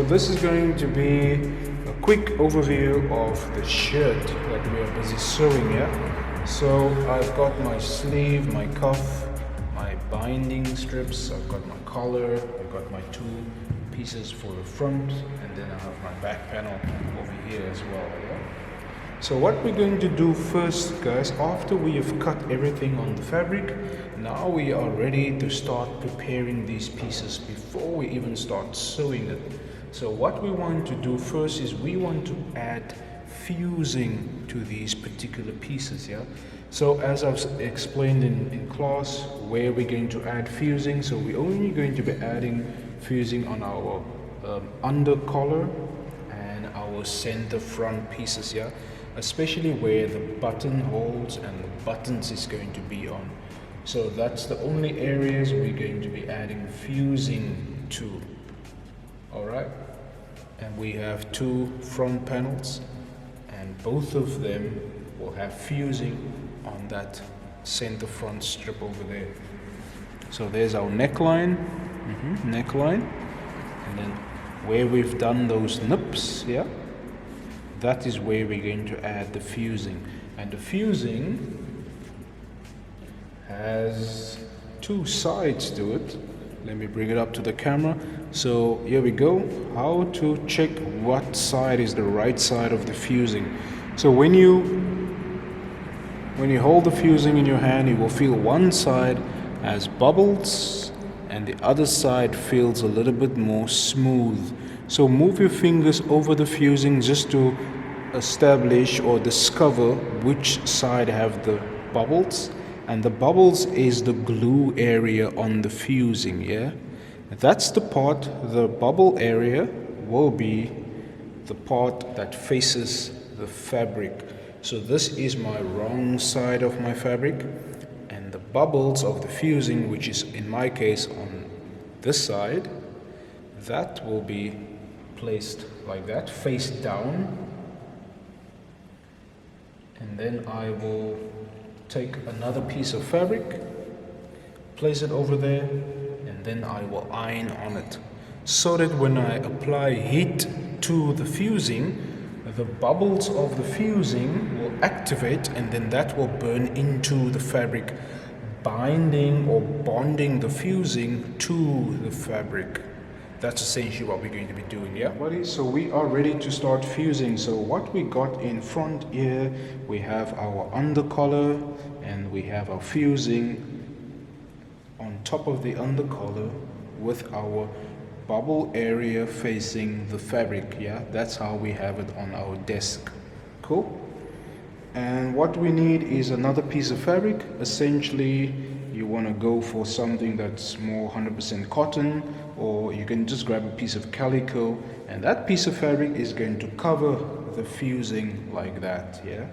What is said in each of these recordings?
this is going to be a quick overview of the shirt that we are busy sewing here. So I've got my sleeve, my cuff, my binding strips, I've got my collar, I've got my two pieces for the front, and then I have my back panel over here as well. Yeah? So what we're going to do first, guys, after we have cut everything on the fabric, now we are ready to start preparing these pieces before we even start sewing it. So what we want to do first is we want to add fusing to these particular pieces. Yeah. So as I've explained in class, where we're going to add fusing, so we're only going to be adding fusing on our under collar and our center front pieces. Yeah. Especially where the buttonholes and the buttons is going to be on. So that's the only areas we're going to be adding fusing to. Alright, and we have two front panels and both of them will have fusing on that center front strip over there. So there's our neckline, and then where we've done those nips, yeah, that is where we're going to add the fusing. And the fusing has two sides to it. Let me bring it up to the camera. So here we go. How to check what side is the right side of the fusing. So when you hold the fusing in your hand, you will feel one side has bubbles and the other side feels a little bit more smooth. So move your fingers over the fusing just to establish or discover which side have the bubbles, and the bubbles is the glue area on the fusing. Yeah, that's the part, the bubble area will be the part that faces the fabric. So this is my wrong side of my fabric, and the bubbles of the fusing, which is in my case on this side, that will be placed like that, face down, and then I will take another piece of fabric, place it over there, and then I will iron on it, so that when I apply heat to the fusing, the bubbles of the fusing will activate, and then that will burn into the fabric, binding or bonding the fusing to the fabric. That's essentially what we're going to be doing, yeah, buddies. So we are ready to start fusing. So what we got in front here, we have our undercollar and we have our fusing on top of the undercollar with our bubble area facing the fabric. Yeah, that's how we have it on our desk. Cool. And what we need is another piece of fabric. Essentially, you want to go for something that's more 100% cotton, or you can just grab a piece of calico, and that piece of fabric is going to cover the fusing like that. Yeah,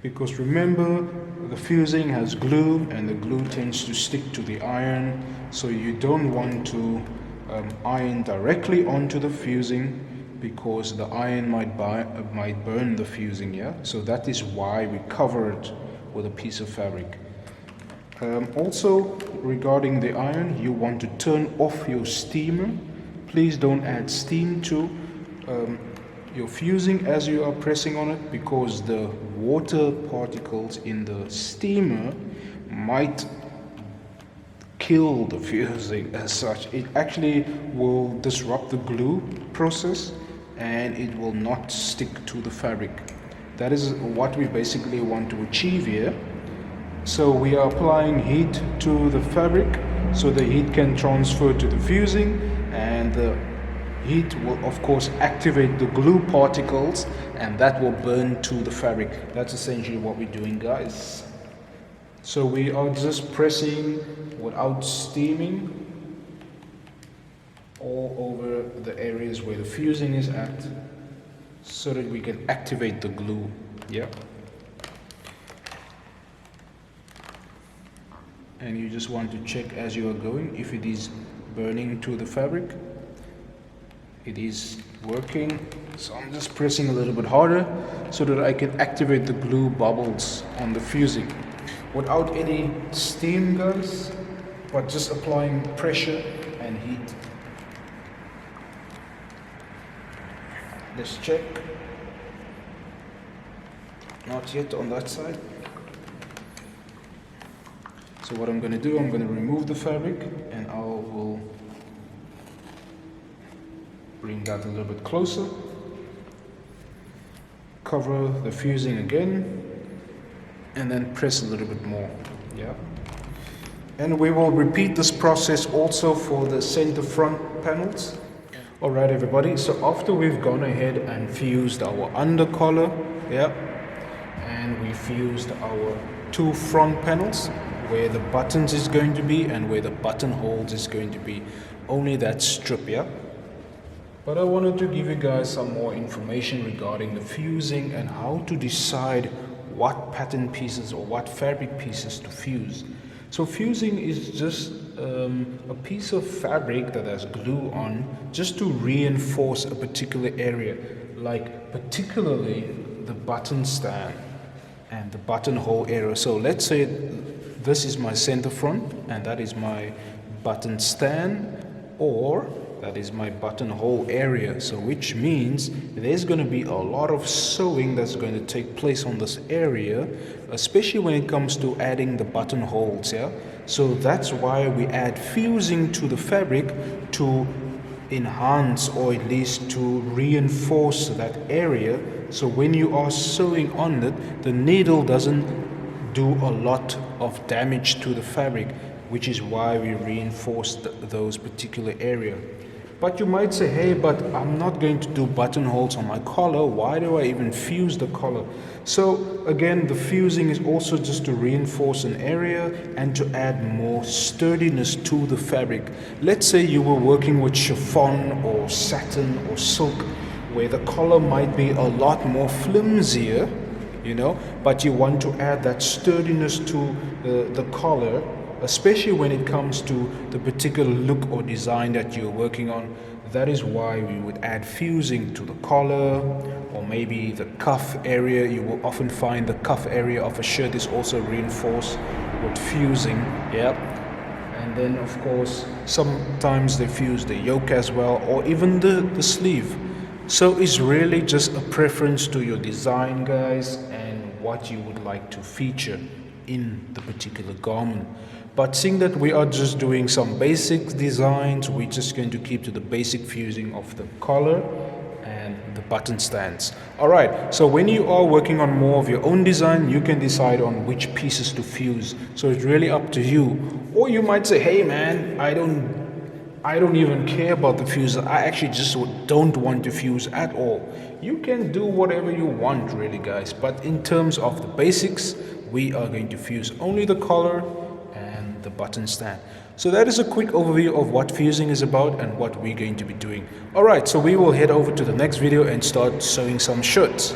because remember, the fusing has glue, and the glue tends to stick to the iron, so you don't want to iron directly onto the fusing, because the iron might burn the fusing. Yeah, so that is why we cover it with a piece of fabric. Also, regarding the iron, you want to turn off your steamer. Please don't add steam to your fusing as you are pressing on it, because the water particles in the steamer might kill the fusing as such. It actually will disrupt the glue process and it will not stick to the fabric. That is what we basically want to achieve here. So we are applying heat to the fabric so the heat can transfer to the fusing, and the heat will of course activate the glue particles, and that will burn to the fabric. That's essentially what we're doing, guys. So we are just pressing without steaming all over the areas where the fusing is at, so that we can activate the glue. Yeah. And you just want to check as you are going if it is burning to the fabric. It is working, so I'm just pressing a little bit harder so that I can activate the glue bubbles on the fusing without any steam, guys, but just applying pressure and heat. Let's check. Not yet on that side. So what I'm going to do, I'm going to remove the fabric and I will bring that a little bit closer. Cover the fusing again and then press a little bit more. Yeah. And we will repeat this process also for the center front panels. Alright everybody, so after we've gone ahead and fused our undercollar, yeah, and we fused our two front panels where the buttons is going to be and where the buttonholes is going to be, only that strip, yeah. But I wanted to give you guys some more information regarding the fusing and how to decide what pattern pieces or what fabric pieces to fuse. So fusing is just a piece of fabric that has glue on just to reinforce a particular area, like particularly the button stand and the buttonhole area. So let's say this is my center front and that is my button stand, or that is my buttonhole area. So which means there's going to be a lot of sewing that's going to take place on this area, especially when it comes to adding the buttonholes, yeah. So that's why we add fusing to the fabric to enhance or at least to reinforce that area. So when you are sewing on it, the needle doesn't do a lot of damage to the fabric, which is why we reinforced those particular area. But you might say, hey, but I'm not going to do buttonholes on my collar. Why do I even fuse the collar? So again, the fusing is also just to reinforce an area and to add more sturdiness to the fabric. Let's say you were working with chiffon or satin or silk, where the collar might be a lot more flimsier, you know, but you want to add that sturdiness to the collar, especially when it comes to the particular look or design that you're working on. That is why we would add fusing to the collar, or maybe the cuff area. You will often find the cuff area of a shirt is also reinforced with fusing, yeah. And then of course sometimes they fuse the yoke as well, or even the sleeve. So it's really just a preference to your design, guys, and what you would like to feature in the particular garment. But seeing that we are just doing some basic designs, we're just going to keep to the basic fusing of the collar and the button stands. Alright, so when you are working on more of your own design, you can decide on which pieces to fuse. So it's really up to you. Or you might say, hey man, I don't even care about the fuse. I actually just don't want to fuse at all. You can do whatever you want really, guys. But in terms of the basics, we are going to fuse only the collar and the button stand. So that is a quick overview of what fusing is about and what we're going to be doing. Alright, so we will head over to the next video and start sewing some shirts.